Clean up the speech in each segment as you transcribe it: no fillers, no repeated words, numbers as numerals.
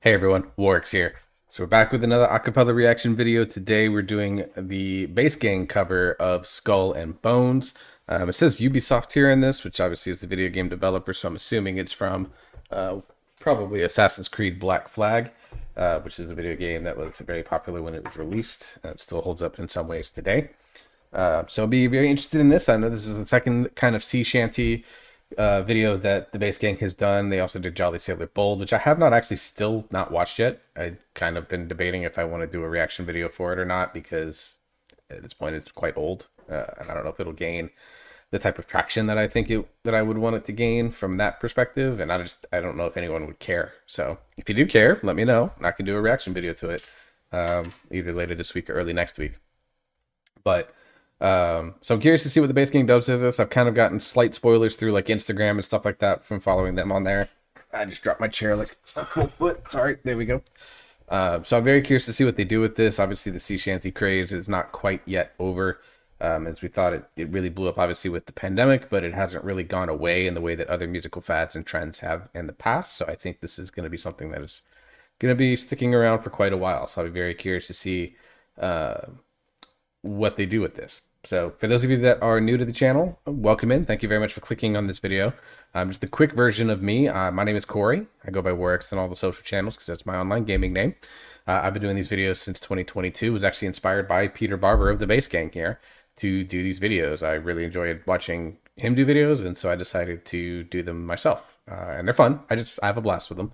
Hey everyone, Warwick's here. So we're back with another acapella reaction video. Today we're doing the bass gang cover of Skull and Bones. It says Ubisoft here in this, which obviously is the video game developer, so I'm assuming it's from probably Assassin's Creed Black Flag, which is a video game that was very popular when it was released. It still holds up in some ways today. So I'll be very interested in this. I know this is the second kind of Sea Shanty video that the Bass Gang has done. They also did Jolly Sailor Bold, which I have not actually still not watched yet. I kind of been debating if I want to do a reaction video for it or not, because at this point it's quite old, and I don't know if it'll gain the type of traction that I think that I would want it to gain from that perspective. And I don't know if anyone would care. So if you do care, let me know, and I can do a reaction video to it, either later this week or early next week. But so I'm curious to see what the Bass Gang does with this. I've kind of gotten slight spoilers through like Instagram and stuff like that from following them on there. I just dropped my chair like a full foot. Sorry, there we go. So I'm very curious to see what they do with this. Obviously, the Sea Shanty craze is not quite yet over, as we thought. It really blew up obviously with the pandemic, but it hasn't really gone away in the way that other musical fads and trends have in the past. So I think this is going to be something that is going to be sticking around for quite a while. So I'll be very curious to see what they do with this. So for those of you that are new to the channel, welcome in. Thank you very much for clicking on this video. Just a quick version of me. My name is Corey. I go by Warwick's on all the social channels because that's my online gaming name. I've been doing these videos since 2022. Was actually inspired by Peter Barber of the Bass Gang here to do these videos. I really enjoyed watching him do videos, and so I decided to do them myself. And they're fun. I have a blast with them.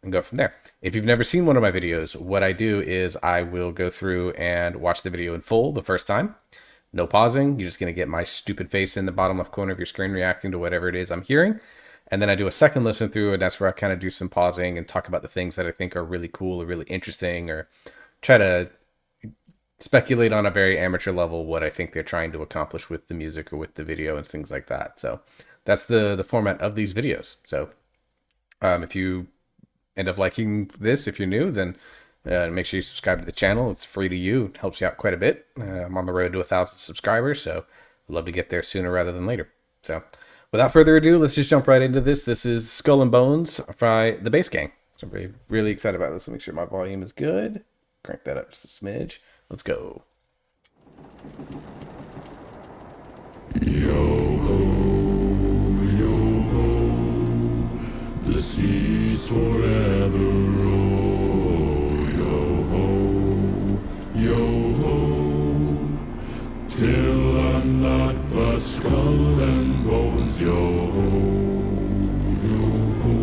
And go from there. If you've never seen one of my videos, what I do is I will go through and watch the video in full the first time. No pausing. You're just going to get my stupid face in the bottom left corner of your screen reacting to whatever it is I'm hearing. And then I do a second listen through, and that's where I kind of do some pausing and talk about the things that I think are really cool or really interesting, or try to speculate on a very amateur level what I think they're trying to accomplish with the music or with the video and things like that. So that's the format of these videos. So if you end up liking this, if you're new, then make sure you subscribe to the channel. It's free to you. It helps you out quite a bit. I'm on the road to 1,000 subscribers, so I'd love to get there sooner rather than later. So without further ado, let's just jump right into this. This is Skull and Bones by the Bass Gang. So I'm really, really excited about this. Let me make sure my volume is good. Crank that up just a smidge. Let's go. Yo ho, yo ho, the sea's forever roll. Yo ho, yo ho, till I'm not but skull and bones. Yo ho, yo ho.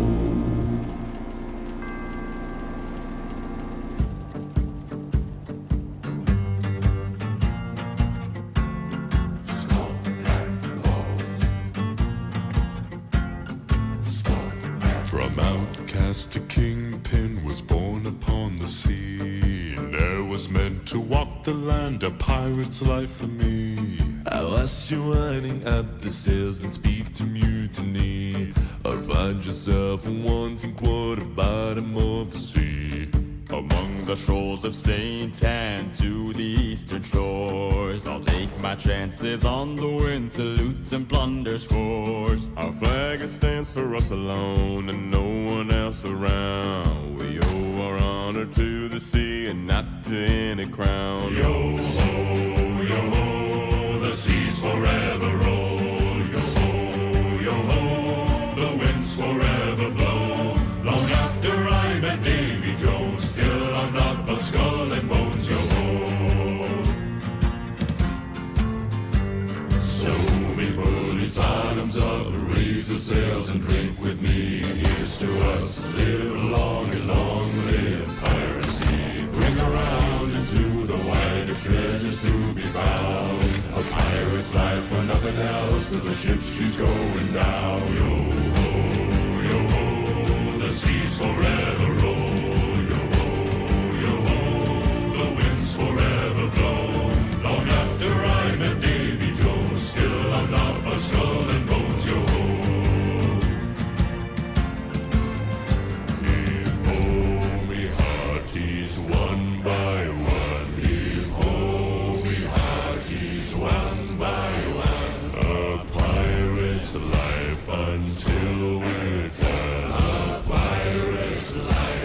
From outcast a kingpin was born upon the sea. Ne'er was meant to walk the land, a pirate's life for me. I watched you winding up the sails and speak to mutiny, or find yourself wanting quarter bottom of the sea. Among the shoals of Satan to the eastern shores, I'll take my chances on the wind to loot and plunder scores. Our flag it stands for us alone and no one else around. We owe our honor to the sea and not to any crown. Yo ho, the seas forever roll. Yo ho, the winds forever blow. Long after I met Davy Jones, still I'm not but skull and bones. Yo ho, so me bullies, bottoms up, raise the sails and drink with me. Here's to us, live long and long live piracy. Bring around into the wider treasures to be found. A pirate's life for nothing else till the ship she's going down. Yo ho, the seas forever roll. Yo ho, the winds forever blow. Long after I met Davy Jones, still I'm not but skull and bones. Yo ho. Heave ho, me hearties, one by one. Heave ho, me hearties, one by one. A pirate's life until we're done. A pirate's life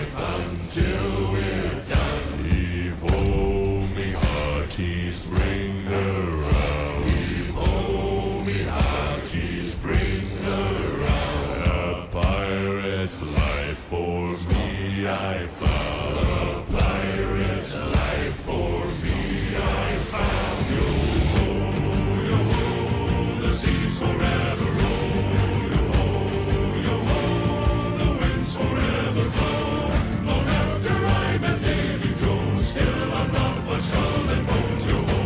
hearties bring around. Heave ho, me hearties bring around. A pirate's life for me I found. A pirate's life for me I found. Yo ho, the seas forever roll. Yo ho, the winds forever blow. Long after I met Davy Jones, still I'm not but skull and bones. Yo ho,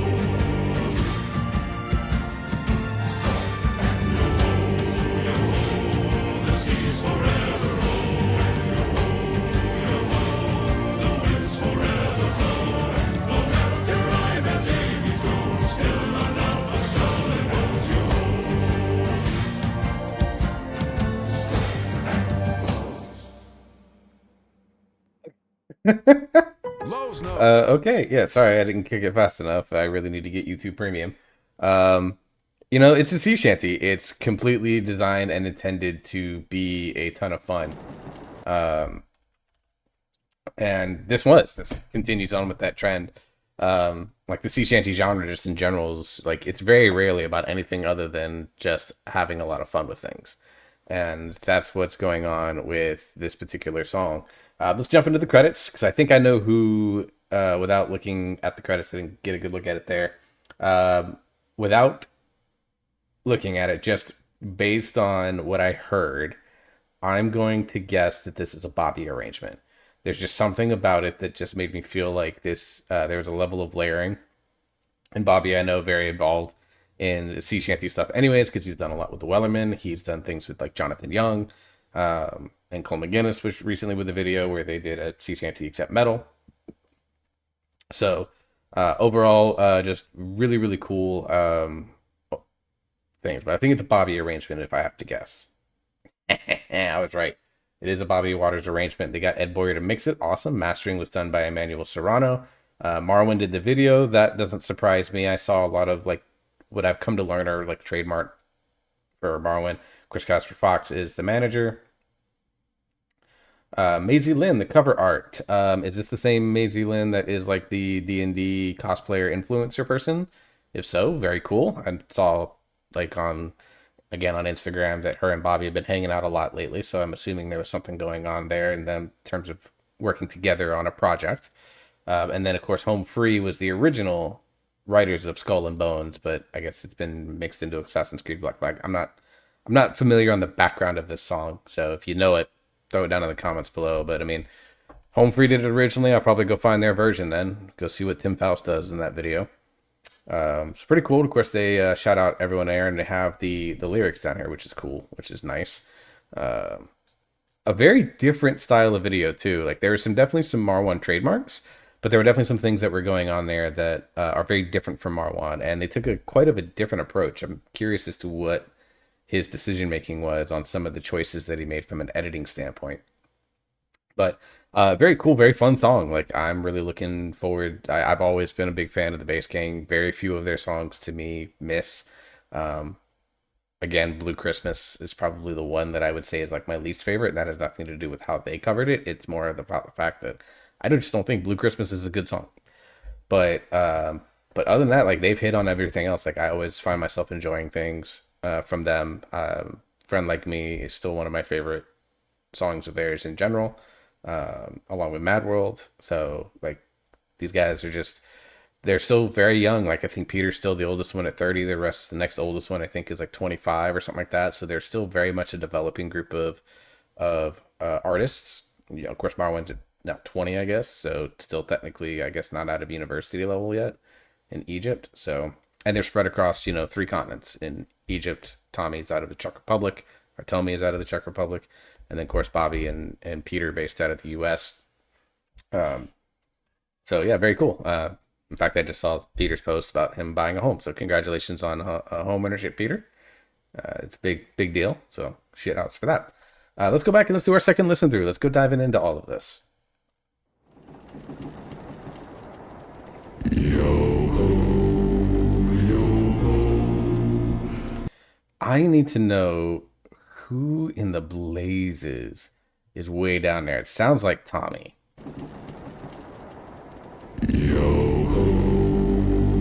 the seas forever roll. Yo ho, the winds forever blow. Long after I met Davy Jones, still I'm not but skull and bones. Yo Lowe's no. Okay, yeah, sorry, I didn't kick it fast enough. I really need to get YouTube Premium. Um, it's a sea shanty. It's completely designed and intended to be a ton of fun. Um, and this continues on with that trend. Like the sea shanty genre, just in general, is like it's very rarely about anything other than just having a lot of fun with things, and that's what's going on with this particular song. Let's jump into the credits because I think I know who. Without looking at the credits, I didn't get a good look at it there. Without looking at it, just based on what I heard, I'm going to guess that this is a Bobby arrangement. There's just something about it that just made me feel like this. There was a level of layering, and Bobby, I know, very involved in the sea shanty stuff, anyways, because he's done a lot with the Wellerman. He's done things with like Jonathan Young, and Cole McGinnis was recently with a video where they did a sea shanty except metal. So overall, just really really cool things. But I think it's a Bobby arrangement if I have to guess. I was right. It is a Bobby Waters arrangement. They got Ed Boyer to mix it. Awesome. Mastering was done by Emmanuel Serrano. Marwin did the video. That doesn't surprise me. I saw a lot of like what I've come to learn are like trademark for Marwin. Chris Casper Fox is the manager. Maisie Lynn, the cover art. Is this the same Maisie Lynn that is like the D&D cosplayer influencer person? If so, very cool. I saw like on Instagram that her and Bobby have been hanging out a lot lately, so I'm assuming there was something going on there in them in terms of working together on a project. And then of course Home Free was the original writers of Skull and Bones, but I guess it's been mixed into Assassin's Creed Black Flag. I'm not familiar on the background of this song, so if you know it, throw it down in the comments below. But I mean, Home Free did it originally. I'll probably go find their version then. Go see what Tim Faust does in that video. It's pretty cool. Of course, they shout out everyone there, and they have the lyrics down here, which is cool, which is nice. A very different style of video too. Like there were definitely some Marwan trademarks, but there were definitely some things that were going on there that are very different from Marwan, and they took quite of a different approach. I'm curious as to what his decision making was on some of the choices that he made from an editing standpoint. But very cool, very fun song. Like I'm really looking forward. I've always been a big fan of the Bass Gang. Very few of their songs to me miss. Again, Blue Christmas is probably the one that I would say is like my least favorite. And that has nothing to do with how they covered it. It's more about the fact that just don't think Blue Christmas is a good song. But other than that, like they've hit on everything else. Like I always find myself enjoying things from them. Friend Like Me is still one of my favorite songs of theirs in general, along with Mad World. So like these guys are they're still very young. Like I think Peter's still the oldest one at 30. The next oldest one I think is like 25 or something like that. So they're still very much a developing group of artists. You know, of course Marwan's now 20, I guess. So still technically, I guess, not out of university level yet in Egypt. So, and they're spread across, 3 continents. In Egypt, Tommy's out of the Czech Republic, or Tommy is out of the Czech Republic. And then of course Bobby and Peter based out of the US. So yeah, very cool. In fact, I just saw Peter's post about him buying a home. So congratulations on home ownership, Peter. It's a big deal. So shit outs for that. Let's go back and let's do our second listen through. Let's go diving into all of this. Yo ho, yo ho. I need to know who in the blazes is way down there. It sounds like Tommy. Yo ho,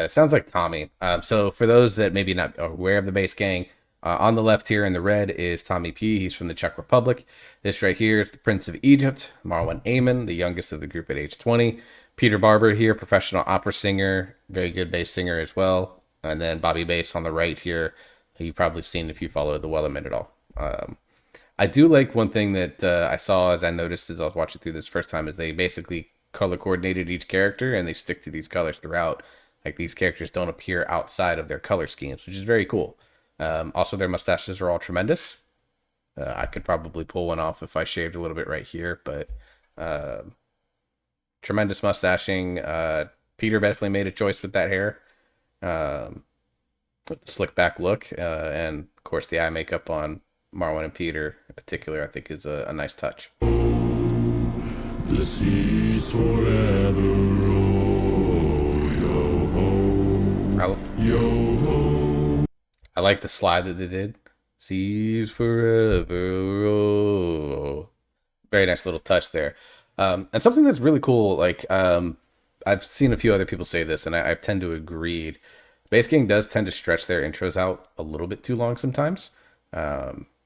Sounds like Tommy. So for those that maybe not are aware of the base gang, on the left here in the red is Tommy P. He's from the Czech Republic. This right here is the Prince of Egypt, Marwan Aman, the youngest of the group at age 20. Peter Barber here, professional opera singer, very good bass singer as well. And then Bobby Bass on the right here, who you've probably seen if you follow the Wellerman at all. I do like one thing that I saw as I noticed as I was watching through this first time is they basically color coordinated each character and they stick to these colors throughout. Like these characters don't appear outside of their color schemes, which is very cool. Also, their mustaches are all tremendous. I could probably pull one off if I shaved a little bit right here, but tremendous mustaching. Peter definitely made a choice with that hair, with the slick back look, and of course the eye makeup on Marwan and Peter in particular, I think is a nice touch. The seas forever roll, yo ho, yo ho. I like the slide that they did. Seas forever roll. Very nice little touch there. And something that's really cool, like I've seen a few other people say this, and I tend to agree. Bass Gang does tend to stretch their intros out a little bit too long sometimes.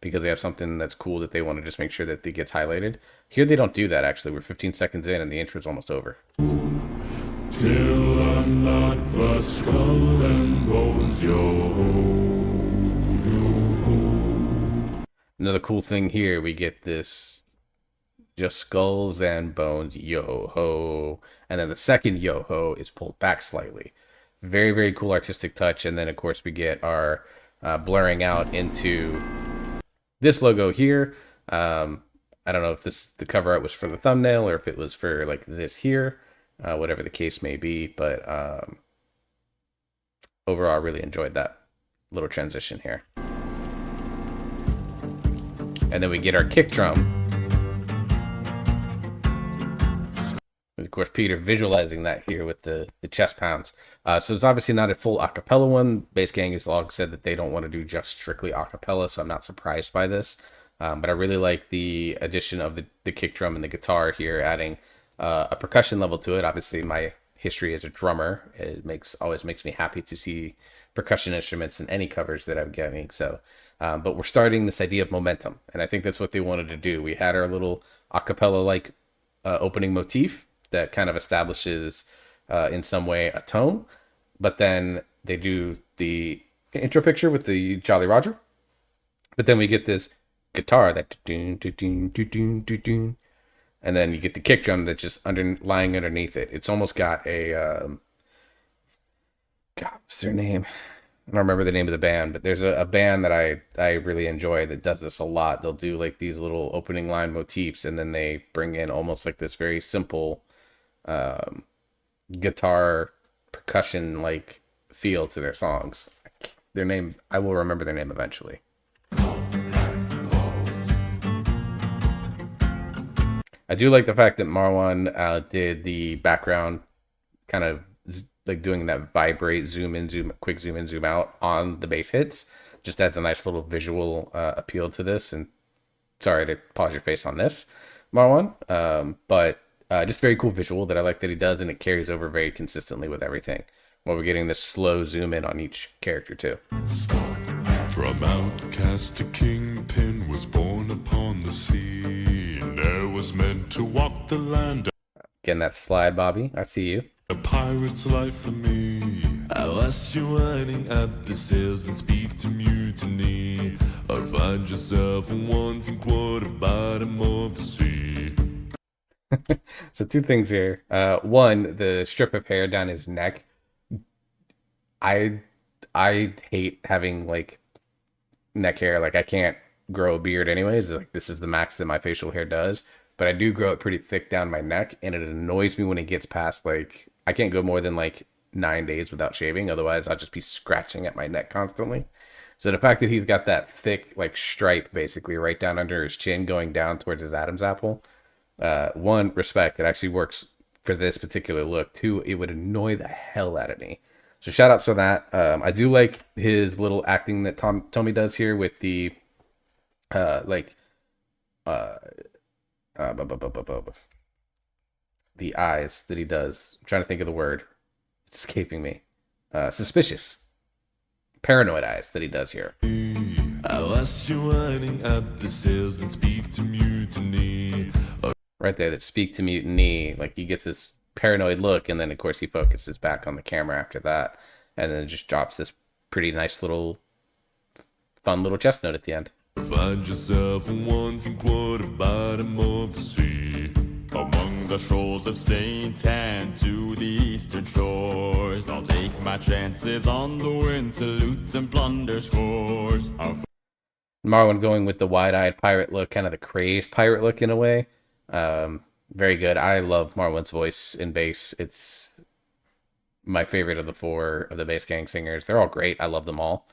Because they have something that's cool that they want to just make sure that it gets highlighted. Here they don't do that actually. We're 15 seconds in and the intro is almost over. Till I'm not but skull and bones, yo ho. Another cool thing here, we get this just skulls and bones, yo ho. And then the second yo ho is pulled back slightly. Very, very cool artistic touch. And then of course we get our blurring out into this logo here. I don't know if the cover art was for the thumbnail or if it was for like this here, whatever the case may be. But overall, I really enjoyed that little transition here. And then we get our kick drum. And of course, Peter visualizing that here with the chest pounds. So it's obviously not a full acapella one. Bass Gang has long said that they don't want to do just strictly acapella, so I'm not surprised by this. But I really like the addition of the kick drum and the guitar here, adding a percussion level to it. Obviously, my history as a drummer, it always makes me happy to see percussion instruments in any covers that I'm getting. So, but we're starting this idea of momentum, and I think that's what they wanted to do. We had our little acapella like opening motif that kind of establishes in some way a tone, but then they do the intro picture with the Jolly Roger, but then we get this guitar that and then you get the kick drum that's just lying underneath it. It's almost got a God, what's their name? I don't remember the name of the band, but there's a band that I really enjoy that does this a lot. They'll do like these little opening line motifs, and then they bring in almost like this very simple guitar percussion like feel to their songs. Their name, I will remember their name eventually. I do like the fact that Marwan did the background kind of like doing that vibrate, zoom in, quick zoom in, zoom out on the bass hits. Just adds a nice little visual appeal to this. And sorry to pause your face on this, Marwan. But just very cool visual that I like that he does, and it carries over very consistently with everything. While we're getting this slow zoom in on each character too. From outcast to kingpin was born upon the sea. Ne'er was meant to walk the land. Getting that slide, Bobby. I see you. A pirate's life for me. I watched you running at the sails and speak to mutiny. Or find yourself wanting quarter bottom of the sea. So two things here. One, the strip of hair down his neck. I hate having like neck hair. Like I can't grow a beard anyways. Like this is the max that my facial hair does. But I do grow it pretty thick down my neck, and it annoys me when it gets past like I can't go more than like 9 days without shaving. Otherwise, I'll just be scratching at my neck constantly. So the fact that he's got that thick like stripe basically right down under his chin going down towards his Adam's apple. One, respect. It actually works for this particular look. Two, it would annoy the hell out of me. So shout outs for that. I do like his little acting that Tommy does here with the the eyes that he does. I'm trying to think of the word. It's escaping me. suspicious, paranoid eyes that he does here. I watched you running up the stairs and speak to mutiny. Right there, that speak to mutiny. Like, he gets this paranoid look, and then of course he focuses back on the camera after that, and then it just drops this pretty nice little, fun little chest note at the end. Find yourself wanting quarter bottom of the sea, among the shores of St. Anne to the eastern shores. I'll take my chances on the wind to loot and plunder scores. Marwan going with the wide-eyed pirate look, kind of the crazed pirate look in a way. Very good. I love Marwan's voice in bass. It's my favorite of the four of the bass gang singers. They're all great. I love them all.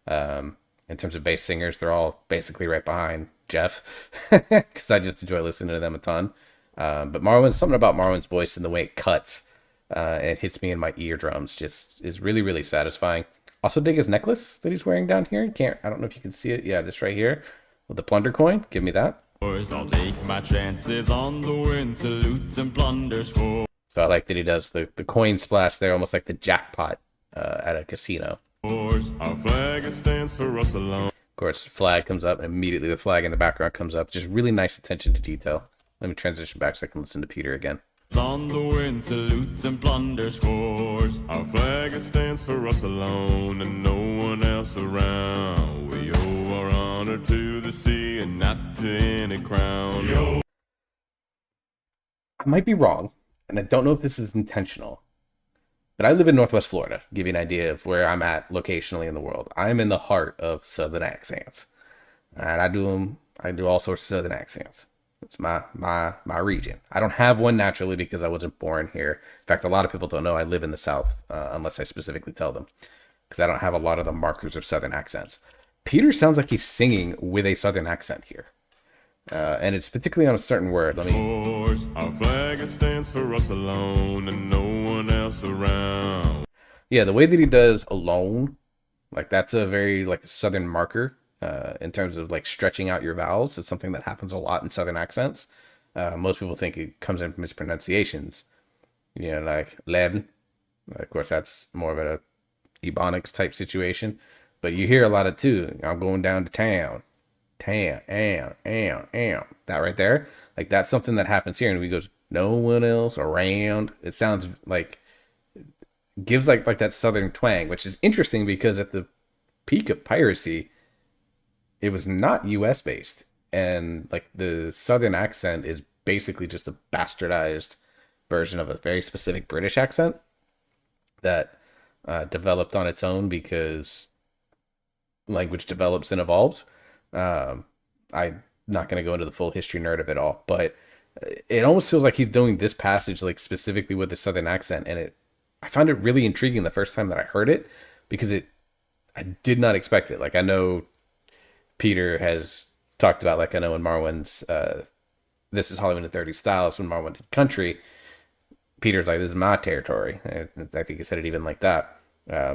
In terms of bass singers, they're all basically right behind Jeff, because I just enjoy listening to them a ton. But something about Marwan's voice and the way it cuts and it hits me in my eardrums just is really, really satisfying. Also dig his necklace that he's wearing down here. I don't know if you can see it. Yeah, this right here with the plunder coin. Give me that. I'll take my chances on the wind to loot and plunder scores. So I like that he does the coin splash there, almost like the jackpot at a casino. Our flag stands for us alone. Of course, flag comes up, and immediately the flag in the background comes up. Just really nice attention to detail. Let me transition back so I can listen to Peter again. On the wind to loot and plunder scores. Our flag stands for us alone and no one else around. We owe our honor to the sea and not to any crown. Yo. I might be wrong, and I don't know if this is intentional, but I live in Northwest Florida. Give you an idea of where I'm at locationally in the world. I'm in the heart of Southern accents, and I do all sorts of Southern accents. It's my region. I don't have one naturally because I wasn't born here. In fact, a lot of people don't know I live in the South unless I specifically tell them, because I don't have a lot of the markers of Southern accents. Peter sounds like he's singing with a Southern accent here. And it's particularly on a certain word. Our flag stands for us alone and no one else around. Yeah, the way that he does alone, like that's a very like a Southern marker in terms of like stretching out your vowels. It's something that happens a lot in Southern accents. Most people think it comes in from mispronunciations. You know, like leben. Of course, that's more of a Ebonics type situation. But you hear a lot of too. I'm going down to town. That right there, like that's something that happens here, and he goes, no one else around. It sounds like, gives like that Southern twang, which is interesting because at the peak of piracy, it was not US based, and like the Southern accent is basically just a bastardized version of a very specific British accent that developed on its own because language develops and evolves. I'm not going to go into the full history nerd of it all, but it almost feels like he's doing this passage like specifically with the Southern accent, and I found it really intriguing the first time that I heard it because I did not expect it. Like I know Peter has talked about, like I know in Marwan's This Is Hollywood in 30 Styles, when Marwan did Country, Peter's like, this is my territory. I think he said it even like that.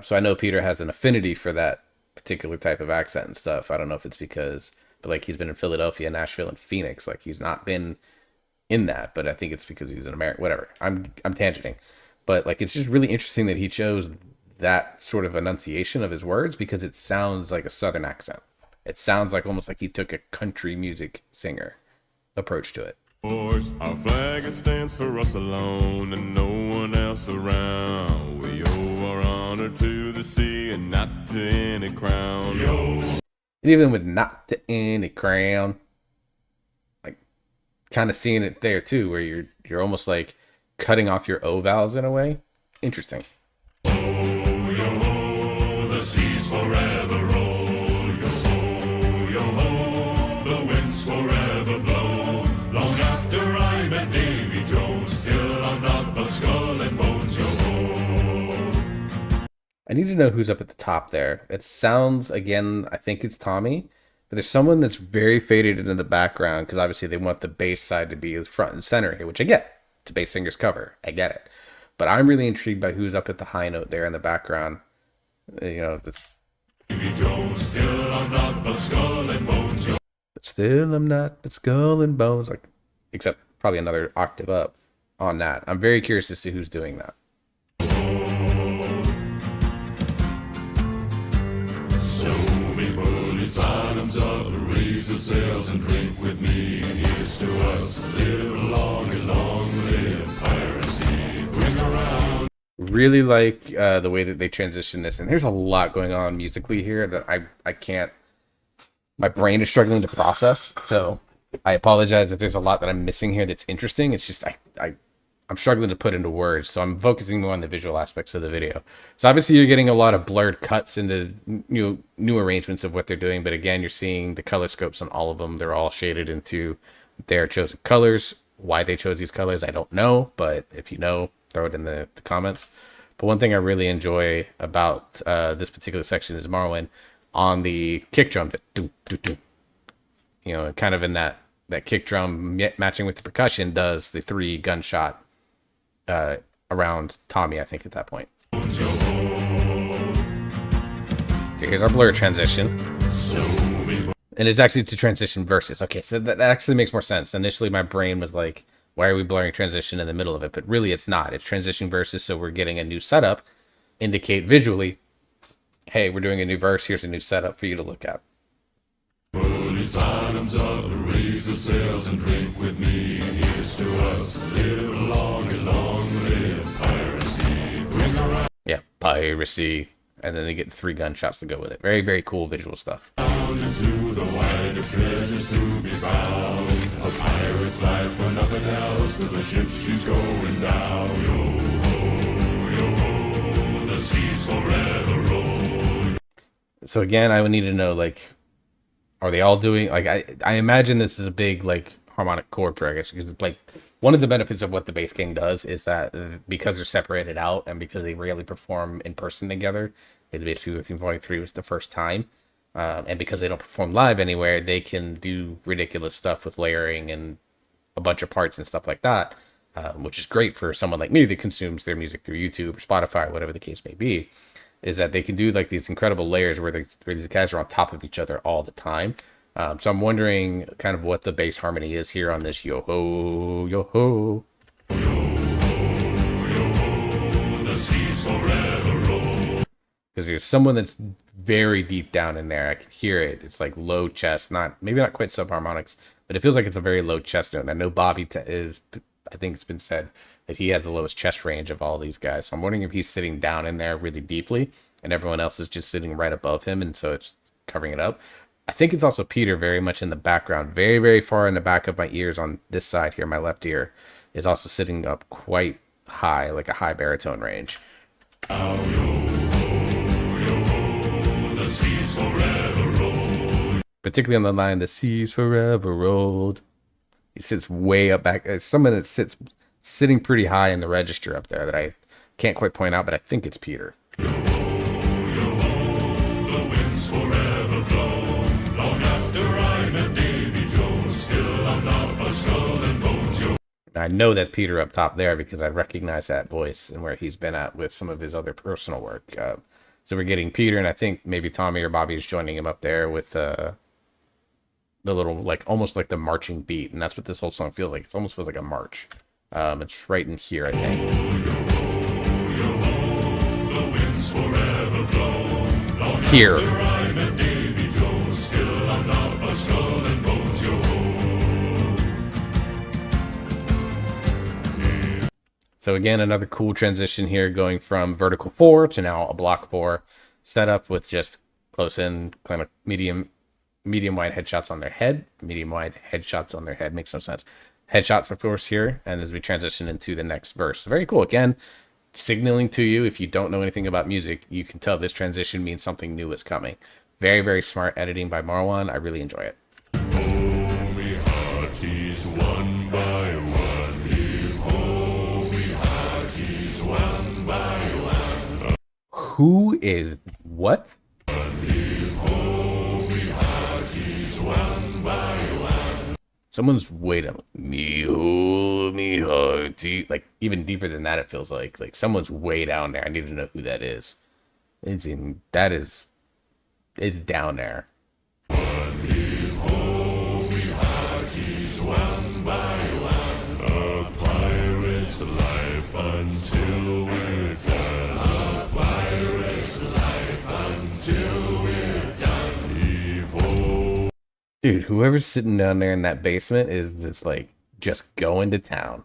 So I know Peter has an affinity for that particular type of accent and stuff. I don't know if it's because, but like he's been in Philadelphia, Nashville, and Phoenix. Like he's not been in that, but I think it's because he's an American. Whatever. I'm tangenting, but like it's just really interesting that he chose that sort of enunciation of his words because it sounds like a Southern accent. It sounds like almost like he took a country music singer approach to it. Our flag stands for us alone and no one else around. We owe our honor to the sea and not to any crown. Yo. And even with not to any crown, like kind of seeing it there too, where you're almost like cutting off your O vowels in a way. Interesting. Oh, yo ho, the seas forever roll. Yo ho, yo ho, the winds forever blow. Long after I met Davy Jones, still I'm not but skull and bones, yo ho. I need to know who's up at the top there. It sounds, again, I think it's Tommy, but there's someone that's very faded into the background because obviously they want the bass side to be front and center here, which I get. It's a bass singer's cover. I get it. But I'm really intrigued by who's up at the high note there in the background. You know, this. Davy Jones, still I'm not but skull and bones, yo. But still I'm not but skull and bones. Like, except probably another octave up on that. I'm very curious as to who's doing that. sails and drink with me. Here's to us, live long and long live piracy. Bring around. Really like the way that they transition this, and there's a lot going on musically here that I can't. My brain is struggling to process, so I apologize if there's a lot that I'm missing here that's interesting. It's just I'm struggling to put into words, so I'm focusing more on the visual aspects of the video. So obviously you're getting a lot of blurred cuts into new arrangements of what they're doing, but again, you're seeing the color scopes on all of them. They're all shaded into their chosen colors. Why they chose these colors, I don't know, but if you know, throw it in the comments. But one thing I really enjoy about this particular section is Marwin on the kick drum, kind of in that kick drum matching with the percussion does the 3 gunshot around Tommy, I think, at that point. So here's our blur transition. And it's actually to transition verses. Okay, so that actually makes more sense. Initially, my brain was like, why are we blurring transition in the middle of it? But really, it's not. It's transition verses, so we're getting a new setup. Indicate visually, hey, we're doing a new verse. Here's a new setup for you to look at. Bottoms up, raise the sails and drink with me. Here's to us, live long and long live piracy. Bring around. Yeah, piracy. And then they get 3 gunshots to go with it. Very, very cool visual stuff. Into the wide of treasures to be found. A pirate's life for nothing else. To the ship she's going down. Yo ho, yo ho, the seas forever roll. So again, I would need to know, like, are they all doing, like, I imagine this is a big, like, harmonic chord progression, because, like, one of the benefits of what the bass gang does is that because they're separated out and because they rarely perform in person together, the Bass People Theme Volume 3 was the first time, and because they don't perform live anywhere, they can do ridiculous stuff with layering and a bunch of parts and stuff like that, which is great for someone like me that consumes their music through YouTube or Spotify, whatever the case may be, is that they can do like these incredible layers where these guys are on top of each other all the time. So I'm wondering kind of what the bass harmony is here on this yo ho, yo ho. Yo ho, yo ho, the seas forever roll. Because there's someone that's very deep down in there. I can hear it. It's like low chest, maybe not quite subharmonics, but it feels like it's a very low chest note. And I know Bobby I think it's been said that he has the lowest chest range of all these guys. So I'm wondering if he's sitting down in there really deeply and everyone else is just sitting right above him, and so it's covering it up. I think it's also Peter very much in the background, very, very far in the back of my ears on this side here, my left ear, is also sitting up quite high, like a high baritone range. Yo ho, the seas forever roll. Particularly on the line, the seas forever rolled. He sits way up back. It's someone that sitting pretty high in the register up there that I can't quite point out, but I think it's Peter. Yo ho, the winds forever blow. Long after I met Davy Jones, still I'm not but skull and bones. Yo. I know that's Peter up top there because I recognize that voice and where he's been at with some of his other personal work. So we're getting Peter, and I think maybe Tommy or Bobby is joining him up there with the little, like, almost like the marching beat, and that's what this whole song feels like. It almost feels like a march. It's right in here, I think. Here. So again, another cool transition here, going from vertical 4 to now a block 4 setup with just close in, kind of medium wide headshots on their head. Medium wide headshots on their head makes no sense. Headshots, of course, here, and as we transition into the next verse. Very cool. Again, signaling to you, if you don't know anything about music, you can tell this transition means something new is coming. Very, very smart editing by Marwan. I really enjoy it. Homie hearties one by one. Leave homie hearties one by one. Who is what? Leave homie hearties one by one. Someone's waiting. Me hearty. Like, even deeper than that, it feels like. Like, someone's way down there. I need to know who that is. It's down there. Leave homie hearties one by one. A pirate's life until we're done. A pirate's life until we're done. Leave Dude, whoever's sitting down there in that basement is just like just going to town.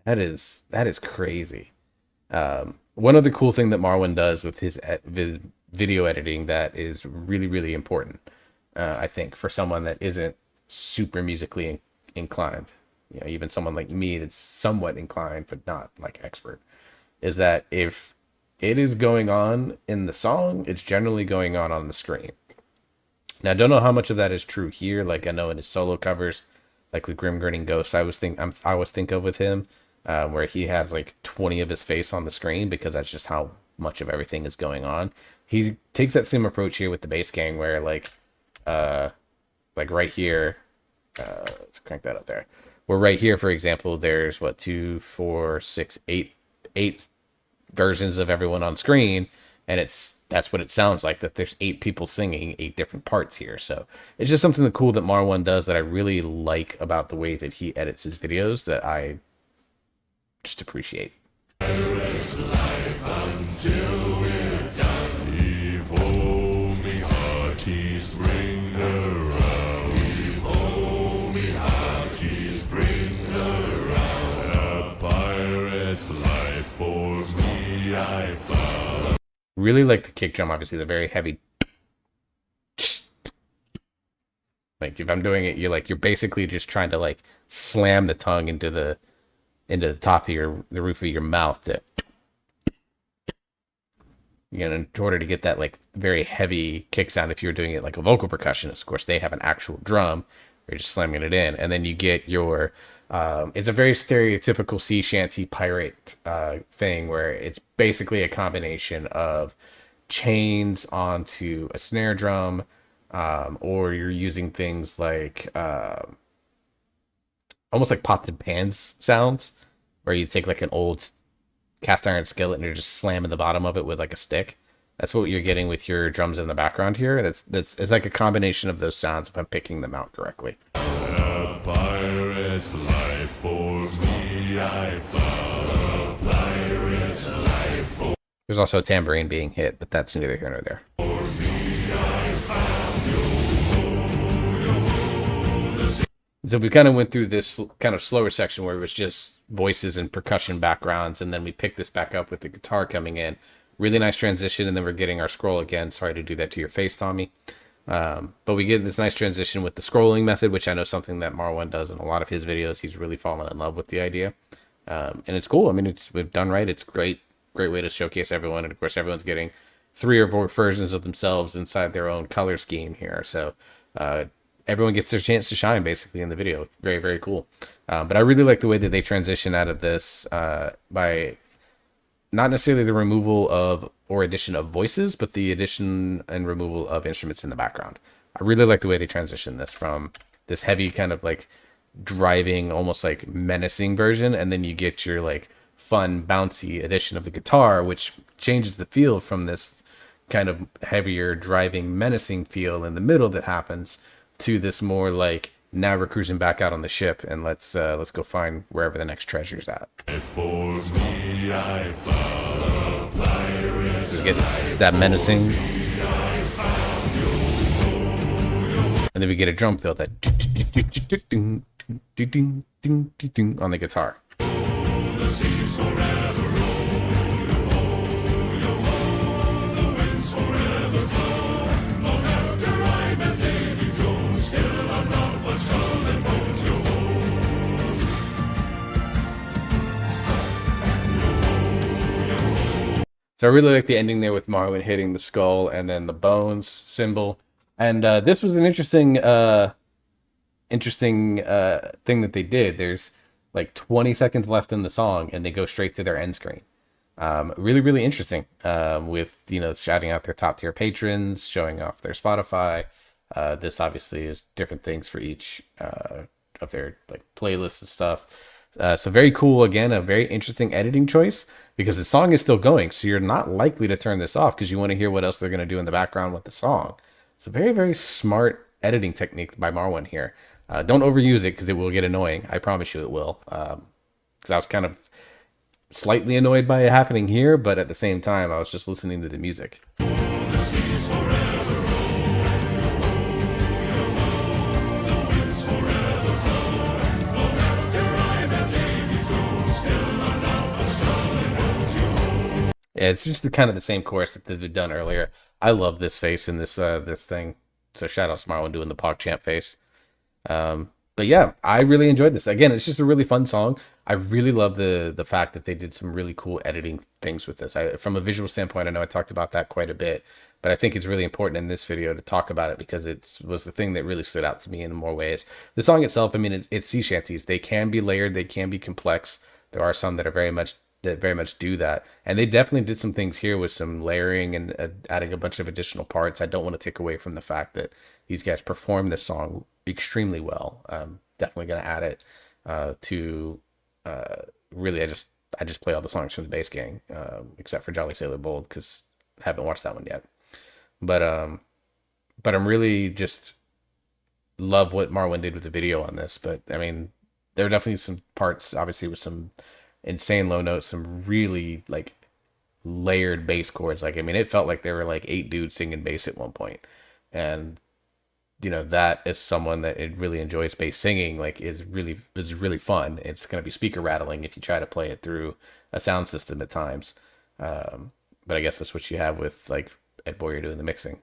That is crazy. One other cool thing that Marwin does with his video editing that is really really important, I think, for someone that isn't super musically inclined, you know, even someone like me that's somewhat inclined but not like expert, is that if it is going on in the song, it's generally going on the screen. Now, I don't know how much of that is true here. Like I know in his solo covers, like with Grim Grinning Ghost, I always think of with him, where he has like 20 of his face on the screen because that's just how much of everything is going on. He takes that same approach here with the bass gang, where like right here, let's crank that up there. Where right here, for example, there's what, two, four, six, eight versions of everyone on screen, and that's what it sounds like, that there's eight people singing eight different parts here. So it's just something that cool that Marwan does that I really like about the way that he edits his videos, that I just appreciate. Really like the kick drum, obviously the very heavy. Like if I'm doing it, you're basically just trying to like slam the tongue into the top of the roof of your mouth to, you know, in order to get that like very heavy kick sound. If you're doing it like a vocal percussionist, of course they have an actual drum, you're just slamming it in, and then you get your it's a very stereotypical sea shanty pirate thing, where it's basically a combination of chains onto a snare drum, or you're using things like almost like pots and pans sounds, where you take like an old cast iron skillet and you're just slamming the bottom of it with like a stick. That's what you're getting with your drums in the background here. That's it's like a combination of those sounds, if I'm picking them out correctly. A pirate's life for me, I found a pirate's life for... There's also a tambourine being hit, but that's neither here nor there. So we kind of went through this kind of slower section where it was just voices and percussion backgrounds, and then we picked this back up with the guitar coming in. Really nice transition, and then we're getting our scroll again. Sorry to do that to your face, Tommy. But we get this nice transition with the scrolling method, which I know something that Marwan does in a lot of his videos. He's really fallen in love with the idea. And it's cool. I mean, it's done right. It's great way to showcase everyone. And of course, everyone's getting 3 or 4 versions of themselves inside their own color scheme here. So everyone gets their chance to shine basically in the video. Very, very cool. But I really like the way that they transition out of this by not necessarily the removal of or addition of voices, but the addition and removal of instruments in the background. I really like the way they transition this from this heavy kind of like driving, almost like menacing version, and then you get your like fun, bouncy addition of the guitar, which changes the feel from this kind of heavier, driving, menacing feel in the middle that happens to this more like, now we're cruising back out on the ship, and let's go find wherever the next treasure's at. For me, I so we get that menacing, and then we get a drum fill that on the guitar. So I really like the ending there with Marwin hitting the skull and then the bones symbol. And this was an interesting thing that they did. There's like 20 seconds left in the song, and they go straight to their end screen. Really, really interesting. With, you know, shouting out their top tier patrons, showing off their Spotify. This obviously is different things for each of their like playlists and stuff. So very cool. Again, a very interesting editing choice, because the song is still going, so you're not likely to turn this off because you want to hear what else they're going to do in the background with the song. It's a very, very smart editing technique by Marwan here. Don't overuse it because it will get annoying. I promise you it will. Because I was kind of slightly annoyed by it happening here, but at the same time, I was just listening to the music. Yeah, it's just the kind of the same chorus that they've done earlier. I love this face in this thing. So shout out to Marlon doing the PogChamp face. But yeah, I really enjoyed this. Again, it's just a really fun song. I really love the fact that they did some really cool editing things with this. From a visual standpoint, I know I talked about that quite a bit, but I think it's really important in this video to talk about it because it was the thing that really stood out to me in more ways. The song itself, I mean, it's sea shanties. They can be layered, they can be complex. There are some that are very much do that, and they definitely did some things here with some layering and adding a bunch of additional parts. I don't want to take away from the fact that these guys performed this song extremely well. Definitely going to add it to really. I just play all the songs from the bass gang, except for Jolly Sailor Bold because I haven't watched that one yet. But I'm really just love what Marwin did with the video on this. But I mean, there are definitely some parts, obviously, with some insane low notes, some really like layered bass chords. Like, I mean, it felt like there were like 8 dudes singing bass at one point, and that is someone that it really enjoys bass singing, like is really fun. It's going to be speaker rattling if you try to play it through a sound system at times. But I guess that's what you have with like Ed Boyer doing the mixing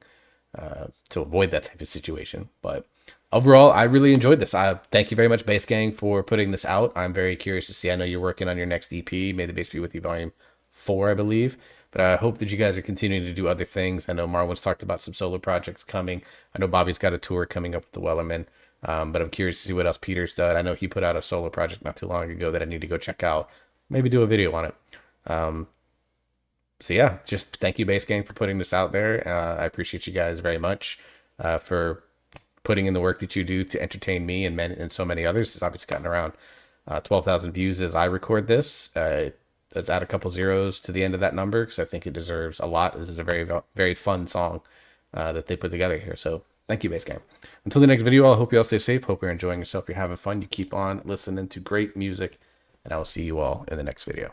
to avoid that type of situation. But overall, I really enjoyed this. I thank you very much, Bass Gang, for putting this out. I'm very curious to see. I know you're working on your next EP, May the Bass Be With You Volume 4, I believe. But I hope that you guys are continuing to do other things. I know Marlon's talked about some solo projects coming. I know Bobby's got a tour coming up with the Wellerman. But I'm curious to see what else Peter's done. I know he put out a solo project not too long ago that I need to go check out. Maybe do a video on it. So yeah, just thank you, Bass Gang, for putting this out there. I appreciate you guys very much for putting in the work that you do to entertain me and so many others. It's obviously gotten around 12,000 views as I record this. Let's add a couple zeros to the end of that number because I think it deserves a lot. This is a very, very fun song that they put together here. So thank you, Bass Gang. Until the next video, I hope you all stay safe. Hope you're enjoying yourself. You're having fun. You keep on listening to great music, and I will see you all in the next video.